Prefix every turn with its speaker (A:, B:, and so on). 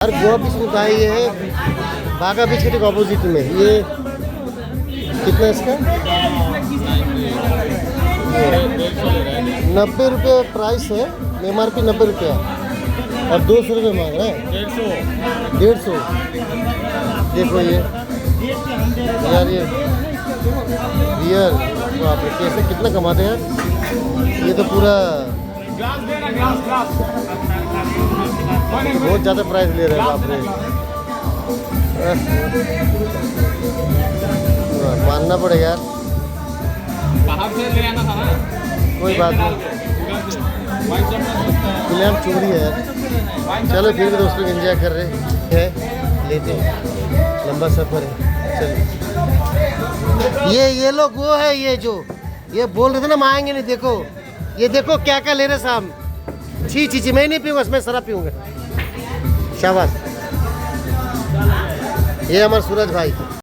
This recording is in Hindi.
A: यार गोवा बीच में कहा ये है बागा बीच के ठीक ऑपोजिट में। ये कितना है इसका? 90 रुपये प्राइस है, MRP 90 रुपया और 200 रुपये मांग रहा है। 150। देखो ये यार, ये रियल बाप रे, कैसे कितना कमाते हैं यार। ये तो पूरा बहुत ज़्यादा प्राइस ले रहे हैं बाप रे। मानना पड़ेगा यार,
B: बाहर से ले आना था ना।
A: कोई बात नहीं, फिलहाल चोरी है यार। चलो फिर भी दोस्तों एंजॉय कर रहे हैं, लेते हैं, लंबा सफ़र है। चलो ये लोग वो है, ये जो ये बोल रहे थे ना हम आएंगे नहीं, देखो ये देखो क्या क्या ले रहे साहब। छी छी छी, मैं नहीं पीऊँगा, मैं शराब पीऊँगा। शाबाश, ये हमारे सूरज भाई।